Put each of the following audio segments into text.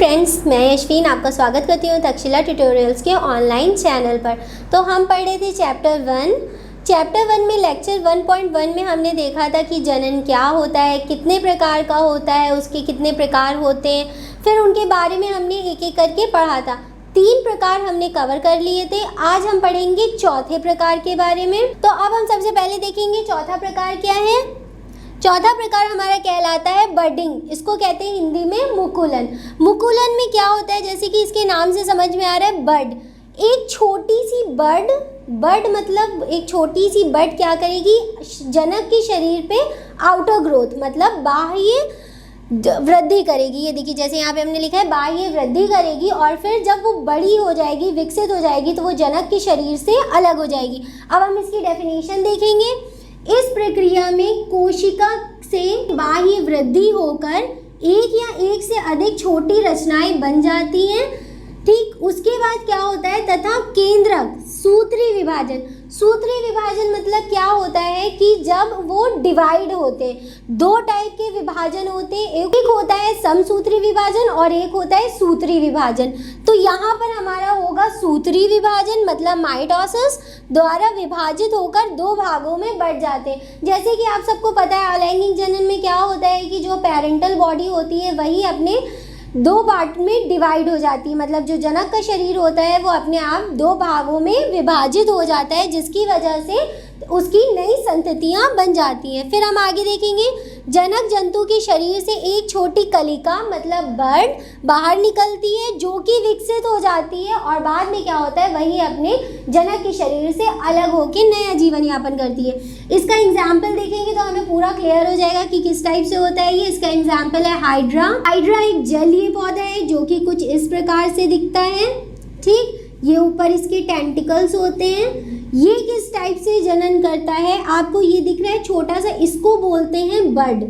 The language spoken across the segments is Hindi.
फ्रेंड्स, मैं यशवीन आपका स्वागत करती हूँ तक्षशिला ट्यूटोरियल्स के ऑनलाइन चैनल पर। तो हम पढ़ रहे थे चैप्टर वन में लेक्चर 1.1 में हमने देखा था कि जनन क्या होता है, कितने प्रकार का होता है, उसके कितने प्रकार होते हैं, फिर उनके बारे में हमने एक एक करके पढ़ा था। 3 प्रकार हमने कवर कर लिए थे। आज हम पढ़ेंगे चौथे प्रकार के बारे में। तो अब हम सबसे पहले देखेंगे चौथा प्रकार क्या है। चौथा प्रकार हमारा कहलाता है बर्डिंग। इसको कहते हैं हिंदी में मुकुलन। मुकुलन में क्या होता है, जैसे कि इसके नाम से समझ में आ रहा है, बर्ड, एक छोटी सी बर्ड मतलब एक छोटी सी बर्ड क्या करेगी, जनक के शरीर पे आउटर ग्रोथ मतलब बाह्य वृद्धि करेगी। ये देखिए, जैसे यहाँ पे हमने लिखा है बाह्य वृद्धि करेगी, और फिर जब वो बड़ी हो जाएगी, विकसित हो जाएगी, तो वो जनक के शरीर से अलग हो जाएगी। अब हम इसकी डेफिनेशन देखेंगे। इस प्रक्रिया में कोशिका से बाह्य वृद्धि होकर एक या एक से अधिक छोटी रचनाएं बन जाती हैं। ठीक, उसके बाद क्या होता है, तथा केंद्रक सूत्री विभाजन। सूत्री विभाजन मतलब क्या होता है कि जब वो डिवाइड होते हैं, 2 टाइप के विभाजन होते हैं। एक होता है समसूत्री विभाजन और एक होता है सूत्री विभाजन। तो यहाँ पर हमारा होगा सूत्री विभाजन मतलब माइटोसिस द्वारा विभाजित होकर 2 भागों में बढ़ जाते हैं। जैसे कि आप सबको पता है अलैंगिक जनन में क्या होता है कि जो पेरेंटल बॉडी होती है वही अपने 2 पार्ट में डिवाइड हो जाती है, मतलब जो जनक का शरीर होता है वो अपने आप 2 भागों में विभाजित हो जाता है, जिसकी वजह से उसकी नई संततियां बन जाती हैं। फिर हम आगे देखेंगे, जनक जंतु के शरीर से एक छोटी कलिका मतलब बर्ड बाहर निकलती है, जो कि विकसित हो जाती है, और बाद में क्या होता है, वही अपने जनक के शरीर से अलग होकर नया जीवन यापन करती है। इसका एग्जाम्पल देखेंगे तो हमें पूरा क्लियर हो जाएगा कि किस टाइप से होता है ये। इसका एग्जाम्पल है हाइड्रा। हाइड्रा एक जलीय पौधा है जो कि कुछ इस प्रकार से दिखता है। ठीक, ये ऊपर इसके टेंटिकल्स होते हैं। ये किस टाइप से जनन करता है, आपको ये दिख रहा है छोटा सा, इसको बोलते हैं बर्ड।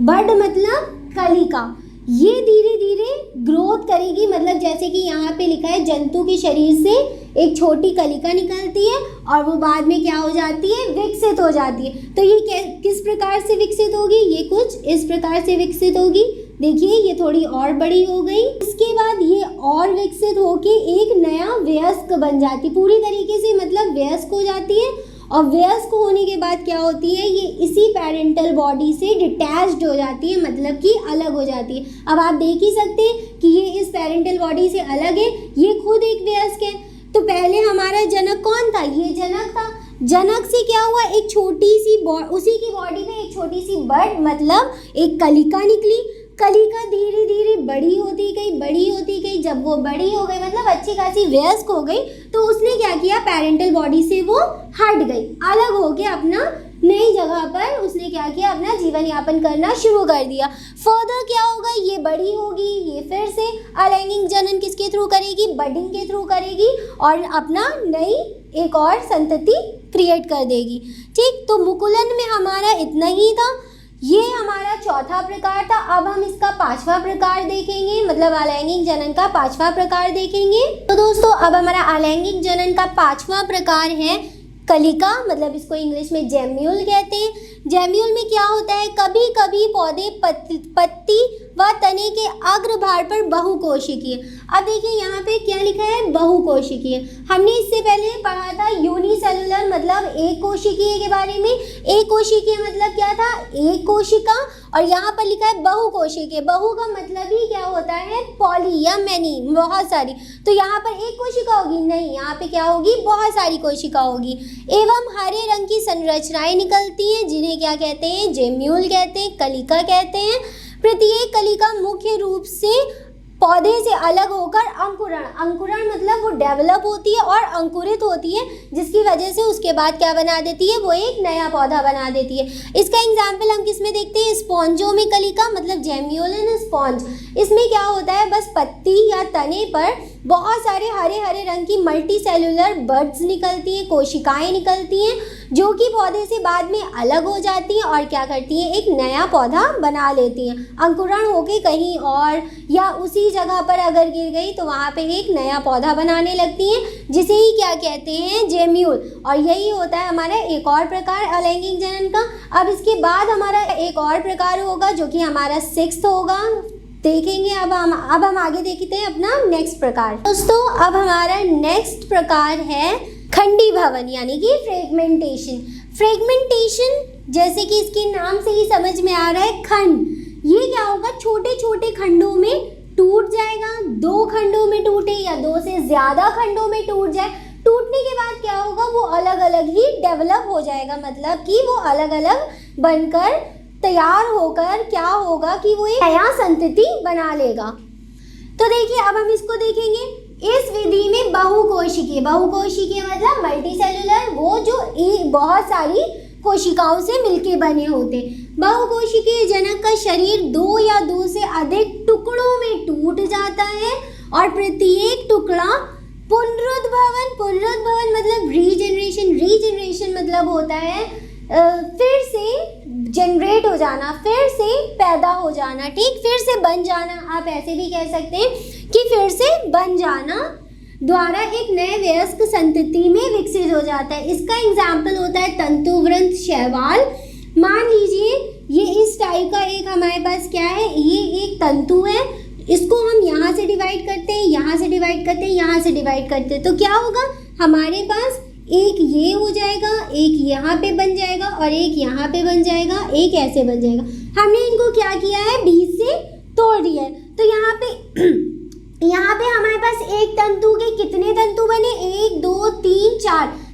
बर्ड मतलब कलिका। ये धीरे धीरे ग्रोथ करेगी, मतलब जैसे कि यहाँ पे लिखा है जंतु के शरीर से एक छोटी कलिका निकलती है और वो बाद में क्या हो जाती है, विकसित हो जाती है। तो ये किस प्रकार से विकसित होगी, ये कुछ इस प्रकार से विकसित होगी। देखिए, ये थोड़ी और बड़ी हो गई। इसके बाद ये और विकसित होके एक नया वयस्क बन जाती, पूरी तरीके से मतलब वयस्क हो जाती है। और वयस्क होने के बाद क्या होती है, ये इसी पेरेंटल बॉडी से डिटैच्ड हो जाती है, मतलब कि अलग हो जाती है। अब आप देख ही सकते हैं कि ये इस पेरेंटल बॉडी से अलग है, ये खुद एक वयस्क है। तो पहले हमारा जनक कौन था, ये जनक था। जनक से क्या हुआ, एक छोटी सी उसी की बॉडी में एक छोटी सी बर्ड मतलब एक कलिका निकली। कलिका धीरे धीरे बड़ी होती गई। जब वो बड़ी हो गई मतलब अच्छी खासी वयस्क हो गई, तो उसने क्या किया, पेरेंटल बॉडी से वो हट गई, अलग हो गया, अपना नई जगह पर उसने क्या किया, अपना जीवन यापन करना शुरू कर दिया। फर्दर क्या होगा, ये बड़ी होगी, ये फिर से अलैंगिक जनन किसके थ्रू करेगी, बर्डिंग के थ्रू करेगी, और अपना नई एक और संतति क्रिएट कर देगी। ठीक, तो मुकुलन में हमारा इतना ही था। ये हमारा चौथा प्रकार था। अब हम इसका 5वां प्रकार देखेंगे, मतलब अलैंगिक जनन का 5वां प्रकार देखेंगे। तो दोस्तों, अब हमारा अलैंगिक जनन का 5वां प्रकार है कलिका, मतलब इसको इंग्लिश में जेम्यूल कहते हैं। जेम्यूल में क्या होता है, कभी कभी पौधे पत्ती व तने के अग्रभाग पर बहुकोशिकीय। अब देखिए यहाँ पे क्या लिखा है, बहुकोशिकीय। हमने इससे पहले पढ़ा था यूनिसेलुलर मतलब एक कोशिकीय के बारे में। एक कोशिकीय मतलब क्या था, एक कोशिका, और यहाँ पर लिखा है बहुकोशिकीय। बहु का मतलब ही क्या होता है, पॉली या मैनी, बहुत सारी। तो यहाँ पर एक कोशिका होगी नहीं, यहाँ पे क्या होगी, बहुत सारी कोशिका होगी। एवं हरे रंग की संरचनाएं निकलती हैं, जिन्हें क्या कहते हैं, जेम्यूल कहते हैं, कलिका कहते हैं। प्रत्येक कलिका मुख्य रूप से पौधे से अलग होकर अंकुरण मतलब वो डेवलप होती है और अंकुरित होती है, जिसकी वजह से उसके बाद क्या बना देती है, वो एक नया पौधा बना देती है। इसका एग्जाम्पल हम किस में देखते हैं, स्पॉन्जों में कलिका मतलब जेम्यूलन स्पॉन्ज। इसमें क्या होता है, बस पत्ती या तने पर बहुत सारे हरे हरे रंग की मल्टी सेलुलर बर्ड्स निकलती हैं, कोशिकाएं निकलती हैं, जो कि पौधे से बाद में अलग हो जाती हैं और क्या करती हैं, एक नया पौधा बना लेती हैं। अंकुरण होके कहीं और या उसी जगह पर अगर गिर गई तो वहाँ पे एक नया पौधा बनाने लगती हैं, जिसे ही क्या कहते हैं, जेम्यूल। और यही होता है हमारा एक और प्रकार अलैंगिक जनन का। अब इसके बाद हमारा एक और प्रकार होगा जो कि हमारा 6th होगा। देखेंगे। अब हम आगे देखते हैं अपना नेक्स्ट प्रकार। दोस्तों अब हमारा नेक्स्ट प्रकार है खंडी भवन यानी कि फ्रेगमेंटेशन। फ्रेगमेंटेशन जैसे कि इसके नाम से ही समझ में आ रहा है, खंड। ये क्या होगा, छोटे छोटे खंडों में टूट जाएगा। 2 खंडों में टूटे या 2 से ज़्यादा खंडों में टूट जाए। टूटने के बाद क्या होगा, वो अलग अलग ही डेवलप हो जाएगा, मतलब कि वो अलग अलग बनकर तैयार होकर क्या होगा कि वो एक नया संतति बना लेगा। तो देखिए अब हम इसको देखेंगे। इस विधि में बहुकोशिकीय मतलब मल्टीसेलुलर, वो जो बहुत सारी कोशिकाओं से मिलके बने होते। बहुकोशिकीय जनक का शरीर 2 या 2 से अधिक टुकड़ों में टूट जाता है और प्रत्येक टुकड़ा पुनरुद्भवन मतलब रीजनरेशन मतलब होता है फिर से जनरेट हो जाना, फिर से पैदा हो जाना, ठीक, फिर से बन जाना। आप ऐसे भी कह सकते हैं कि फिर से बन जाना द्वारा एक नए वयस्क संतति में विकसित हो जाता है। इसका एग्जाम्पल होता है तंतुवृंत शैवाल। मान लीजिए ये इस टाइप का एक हमारे पास क्या है, ये एक तंतु है। इसको हम यहाँ से डिवाइड करते हैं, यहाँ से डिवाइड करते हैं, यहाँ से डिवाइड करते हैं, तो क्या होगा, हमारे पास एक ये हो जाएगा, एक यहाँ पे बन जाएगा और एक यहाँ पे बन जाएगा, एक ऐसे बन जाएगा। हमने इनको क्या किया है, बीच से तोड़ दिया है। तो यहाँ पे हमारे पास एक तंतु के कितने तंतु बने, 1 2 3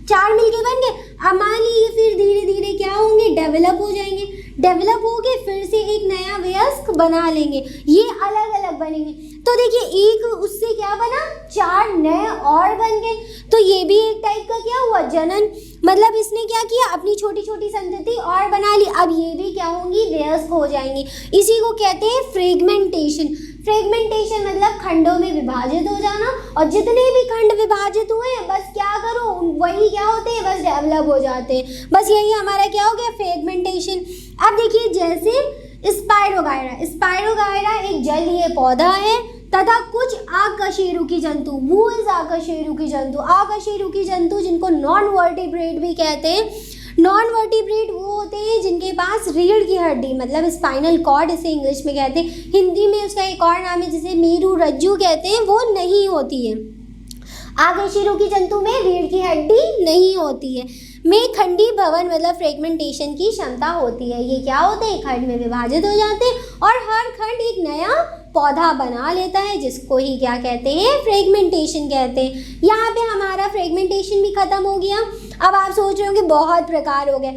4 मिलके बन गए। अब मान लीजिए फिर धीरे धीरे क्या होंगे, डेवलप हो जाएंगे। डेवलप हो के फिर से एक नया वयस्क बना लेंगे, ये अलग अलग बनेंगे। तो देखिए एक उससे क्या बना, 4 नए और बन गए। तो ये भी एक टाइप का क्या हुआ, जनन, मतलब इसने क्या किया, अपनी छोटी छोटी संतति और बना ली। अब ये भी क्या होंगी, वयस्क हो जाएंगी। इसी को कहते हैं फ्रेगमेंटेशन। फ्रेगमेंटेशन मतलब खंडों में विभाजित हो जाना, और जितने भी खंड विभाजित हुए हैं बस क्या करो, वही क्या होते हैं, बस डेवलप हो जाते हैं। बस यही हमारा क्या हो गया, फ्रेगमेंटेशन। अब देखिए जैसे स्पाइरोगायरा एक जलीय पौधा है तथा कुछ आकशेरुकी जंतु, आकशेरुकी जंतु जिनको नॉन वर्टिब्रेट भी कहते हैं। नॉन वर्टिब्रेट वो होते हैं जिनके पास रीढ़ की हड्डी मतलब स्पाइनल कॉर्ड इसे इंग्लिश में कहते हैं, हिंदी में उसका एक और नाम है जिसे मेरू रज्जु कहते हैं, वो नहीं होती है। आकशेरुकी जंतु में रीढ़ की हड्डी नहीं होती है। में खंडी भवन मतलब फ्रेगमेंटेशन की क्षमता होती है। ये क्या होते हैं, खंड में विभाजित हो जाते हैं और हर खंड एक नया पौधा बना लेता है, जिसको ही क्या कहते हैं, फ्रेगमेंटेशन कहते हैं। यहाँ पे हमारा फ्रेगमेंटेशन भी खत्म हो गया। अब आप सोच रहे हो कि बहुत प्रकार हो गए।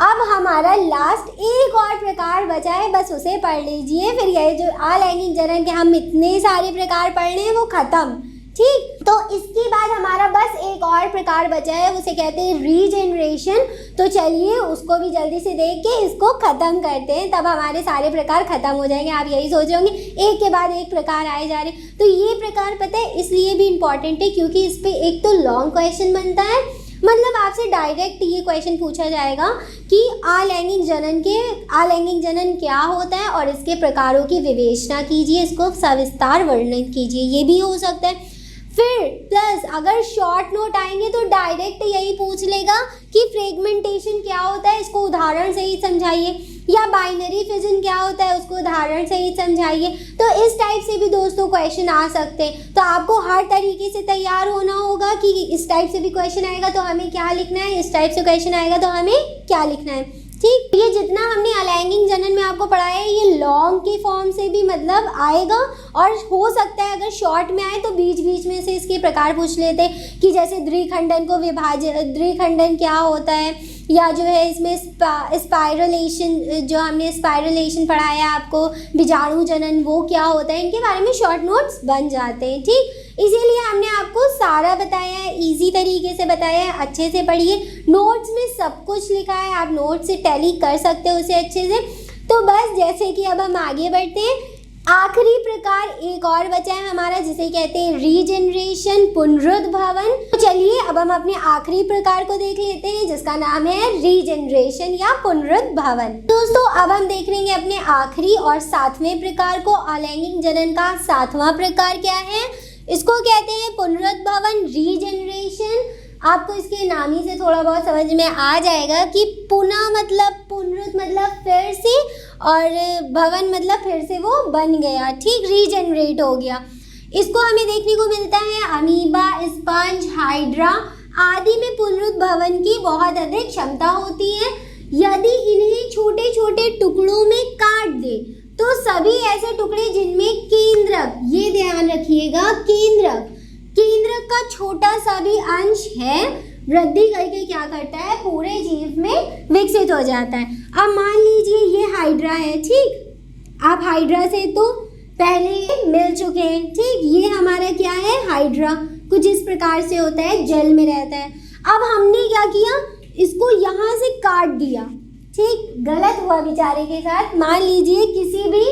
अब हमारा लास्ट एक और प्रकार बचा है, बस उसे पढ़ लीजिए, फिर ये जो अलैंगिक जनन के हम इतने सारे प्रकार पढ़ रहे हैं वो खत्म, ठीक। तो इसके बाद हमारा बस एक और प्रकार बचा है, उसे कहते हैं रीजनरेशन। तो चलिए उसको भी जल्दी से देख के इसको ख़त्म करते हैं, तब हमारे सारे प्रकार ख़त्म हो जाएंगे। आप यही सोच रहे होंगे एक के बाद एक प्रकार आए जा रहे हैं। तो ये प्रकार पता है इसलिए भी इम्पॉर्टेंट है क्योंकि इस पर एक तो लॉन्ग क्वेश्चन बनता है, मतलब आपसे डायरेक्ट ये क्वेश्चन पूछा जाएगा कि अलैंगिक जनन क्या होता है और इसके प्रकारों की विवेचना कीजिए, इसको सविस्तार वर्णन कीजिए, ये भी हो सकता है। फिर प्लस अगर शॉर्ट नोट आएंगे तो डायरेक्ट यही पूछ लेगा कि फ्रेगमेंटेशन क्या होता है, इसको उदाहरण से ही समझाइए, या बाइनरी फिजन क्या होता है उसको उदाहरण से ही समझाइए। तो इस टाइप से भी दोस्तों क्वेश्चन आ सकते हैं। तो आपको हर तरीके से तैयार होना होगा कि इस टाइप से भी क्वेश्चन आएगा तो हमें क्या लिखना है, इस टाइप से क्वेश्चन आएगा तो हमें क्या लिखना है, ठीक। ये जितना हमने अलैंगिक जनन में आपको पढ़ाया है ये लॉन्ग के फॉर्म से भी मतलब आएगा, और हो सकता है अगर शॉर्ट में आए तो बीच बीच में से इसके प्रकार पूछ लेते कि जैसे द्विखंडन क्या होता है, या जो है इसमें स्पाइरलेशन, जो हमने स्पाइरलेशन पढ़ाया आपको, बीजाणु जनन, वो क्या होता है, इनके बारे में शॉर्ट नोट्स बन जाते हैं, ठीक। इसीलिए हमने आपको सारा बताया है, इजी तरीके से बताया है, अच्छे से पढ़िए। नोट्स में सब कुछ लिखा है, आप नोट्स से टैली कर सकते हो उसे अच्छे से। तो बस जैसे कि अब हम आगे बढ़ते हैं, आखिरी प्रकार एक और बचा है हमारा जिसे कहते हैं रीजनरेशन, पुनरुद्भवन। तो चलिए अब हम अपने आखिरी प्रकार को देख लेते हैं जिसका नाम है रीजनरेशन या पुनरुद्भवन। दोस्तों अब हम देख लेंगे अपने आखिरी और 7वें प्रकार को। अलैंगिक जनन का 7वां प्रकार क्या है, इसको कहते हैं पुनरुद्भवन, रीजनरेशन। आपको इसके नाम ही से थोड़ा बहुत समझ में आ जाएगा कि पुनः मतलब पुनरुत मतलब फिर से, और भवन मतलब फिर से वो बन गया, ठीक, रीजनरेट हो गया। इसको हमें देखने को मिलता है अमीबा, स्पंज, हाइड्रा आदि में पुनरुत भवन की बहुत अधिक क्षमता होती है। यदि इन्हें छोटे छोटे टुकड़ों में काट दे तो सभी ऐसे टुकड़े जिनमें केंद्रक, ये ध्यान रखिएगा, केंद्रक का छोटा सा भी अंश है, वृद्धि करके क्या करता है, पूरे जीव में विकसित हो जाता है। अब मान लीजिए ये हाइड्रा है, ठीक, आप हाइड्रा से तो पहले मिल चुके हैं, ठीक, ये हमारा क्या है, हाइड्रा कुछ इस प्रकार से होता है, जल में रहता है। अब हमने क्या किया, इसको यहाँ से काट दिया, ठीक, गलत हुआ बेचारे के साथ। मान लीजिए किसी भी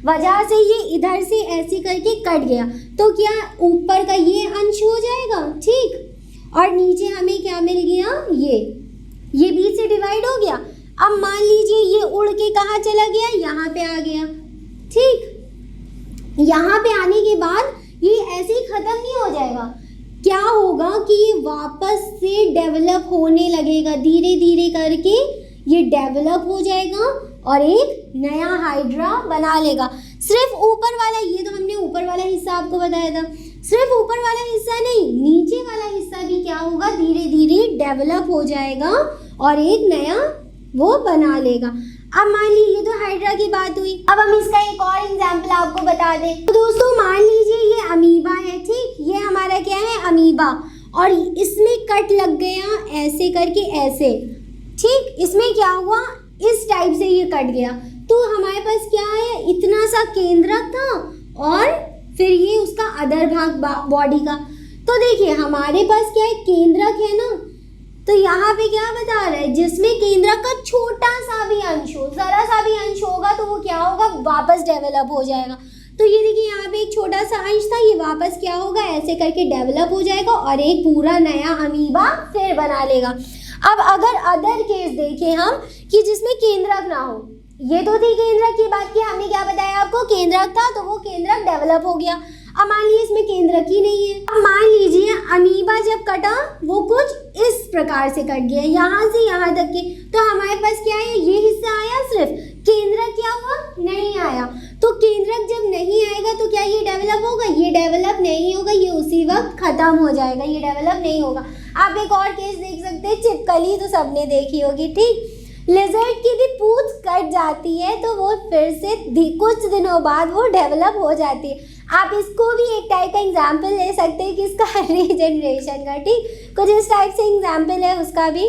वजह से ये इधर से ऐसे करके कट गया, तो क्या ऊपर का ये अंश हो जाएगा, ठीक, और नीचे हमें क्या मिल गया, ये बीच से डिवाइड हो गया। अब मान लीजिए ये उड़ के कहाँ चला गया, यहाँ पे आ गया, ठीक, यहाँ पे आने के बाद ये ऐसे ही खत्म नहीं हो जाएगा, क्या होगा कि ये वापस से डेवलप होने लगेगा, धीरे धीरे करके ये डेवलप हो जाएगा और एक नया हाइड्रा बना लेगा। सिर्फ ऊपर वाला, ये तो हमने ऊपर वाला हिस्सा आपको बताया था, सिर्फ ऊपर वाला हिस्सा नहीं, नीचे वाला हिस्सा भी क्या होगा, धीरे धीरे डेवलप हो जाएगा और एक नया वो बना लेगा। अब मान लीजिए ये तो हाइड्रा की बात हुई, अब हम इसका एक और एग्जाम्पल आपको बता दें। तो दोस्तों मान लीजिए ये अमीबा है, ठीक, ये हमारा क्या है, अमीबा, और इसमें कट लग गया ऐसे करके, ऐसे, ठीक, इसमें क्या हुआ, इस टाइप से ये कट गया, तो हमारे पास क्या है, इतना सा केंद्रक था और फिर ये उसका अदर भाग बॉडी का। तो देखिए हमारे पास क्या है, केंद्रक है ना, तो यहाँ पे क्या बता रहा है, जिसमें केंद्रक का छोटा सा भी अंश हो, जरा सा भी अंश होगा तो वो क्या होगा, वापस डेवलप हो जाएगा। तो ये देखिए यहाँ पे एक छोटा सा अंश था, ये वापस क्या होगा, ऐसे करके डेवलप हो जाएगा और एक पूरा नया अमीबा फिर बना लेगा। अब अगर अदर केस देखें हम कि जिसमें केंद्रक ना हो, ये तो थी केंद्रक की बात की, हमने क्या बताया आपको, केंद्रक था तो वो केंद्रक डेवलप हो गया। अब मान लीजिए इसमें केंद्रक ही नहीं है, अब मान लीजिए अमीबा जब कटा वो कुछ इस प्रकार से कट गया, यहाँ से यहाँ तक के, तो हमारे पास क्या है, ये हिस्सा आया, सिर्फ केंद्रक क्या हुआ, नहीं आया। तो केंद्रक जब नहीं आएगा तो क्या ये डेवलप होगा, ये डेवलप नहीं होगा, ये उसी वक्त खत्म हो जाएगा, ये डेवलप नहीं होगा। आप एक और केस देख सकते हैं, छिपकली तो सबने देखी होगी, ठीक, लिजर्ड की भी पूंछ कट जाती है तो वो फिर से कुछ दिनों बाद वो डेवलप हो जाती है। आप इसको भी एक टाइप का एग्जाम्पल ले सकते हैं किसका, रीजनरेशन का, ठीक, कुछ इस टाइप से एग्जाम्पल है उसका भी।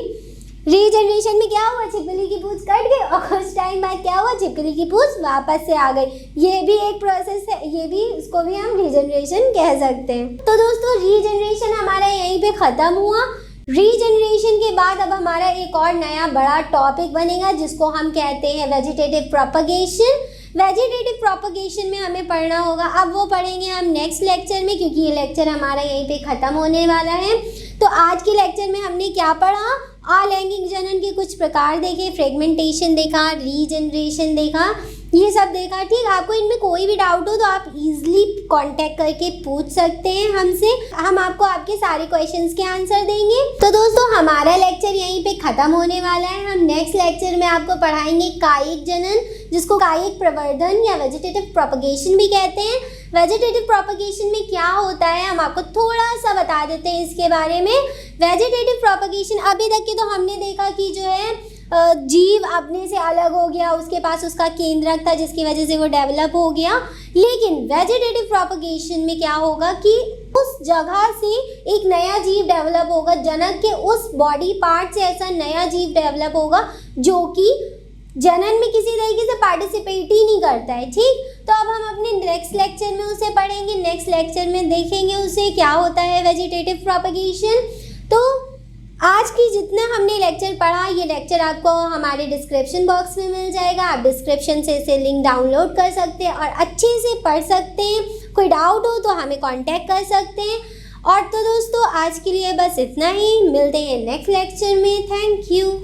रीजनरेशन में क्या हुआ, छिपकली की पूंछ कट गई और कुछ टाइम बाद क्या हुआ, छिपकली की पूंछ वापस से आ गई। ये भी एक प्रोसेस है, ये भी, इसको भी हम रीजनरेशन कह सकते हैं। तो दोस्तों रीजनरेशन हमारा यहीं पे ख़त्म हुआ। रीजनरेशन के बाद अब हमारा एक और नया बड़ा टॉपिक बनेगा जिसको हम कहते हैं वेजिटेटिव प्रोपगेशन। वेजिटेटिव प्रोपगेशन में हमें पढ़ना होगा, अब वो पढ़ेंगे हम नेक्स्ट लेक्चर में, क्योंकि ये लेक्चर हमारा यहीं पे ख़त्म होने वाला है। तो आज के लेक्चर में हमने क्या पढ़ा, अलैंगिक जनन के कुछ प्रकार देखे, फ्रेगमेंटेशन देखा, रीजनरेशन देखा, ये सब देखा, ठीक। आपको इनमें कोई भी डाउट हो तो आप इजीली कांटेक्ट करके पूछ सकते हैं हमसे, हम आपको आपके सारे क्वेश्चंस के आंसर देंगे। तो दोस्तों हमारा लेक्चर यहीं पे ख़त्म होने वाला है। हम नेक्स्ट लेक्चर में आपको पढ़ाएंगे कायिक जनन, जिसको कायिक प्रवर्धन या वेजिटेटिव प्रोपगेशन भी कहते हैं। वेजिटेटिव प्रोपगेशन में क्या होता है हम आपको थोड़ा सा बता देते हैं इसके बारे में। वेजिटेटिव प्रोपगेशन, अभी तक के तो हमने देखा कि जो है जीव अपने से अलग हो गया, उसके पास उसका केंद्रक था जिसकी वजह से वो डेवलप हो गया। लेकिन वेजिटेटिव प्रोपगेशन में क्या होगा कि उस जगह से एक नया जीव डेवलप होगा, जनक के उस बॉडी पार्ट से ऐसा नया जीव डेवलप होगा जो कि जनन में किसी तरीके से पार्टिसिपेट ही नहीं करता है, ठीक। तो अब हम अपने नेक्स्ट लेक्चर में उसे पढ़ेंगे, नेक्स्ट लेक्चर में देखेंगे उसे क्या होता है वेजिटेटिव प्रोपगेशन। तो आज की जितना हमने लेक्चर पढ़ा, ये लेक्चर आपको हमारे डिस्क्रिप्शन बॉक्स में मिल जाएगा, आप डिस्क्रिप्शन से इसे लिंक डाउनलोड कर सकते हैं और अच्छे से पढ़ सकते हैं। कोई डाउट हो तो हमें कांटेक्ट कर सकते हैं। और तो दोस्तों आज के लिए बस इतना ही, मिलते हैं नेक्स्ट लेक्चर में। Thank you.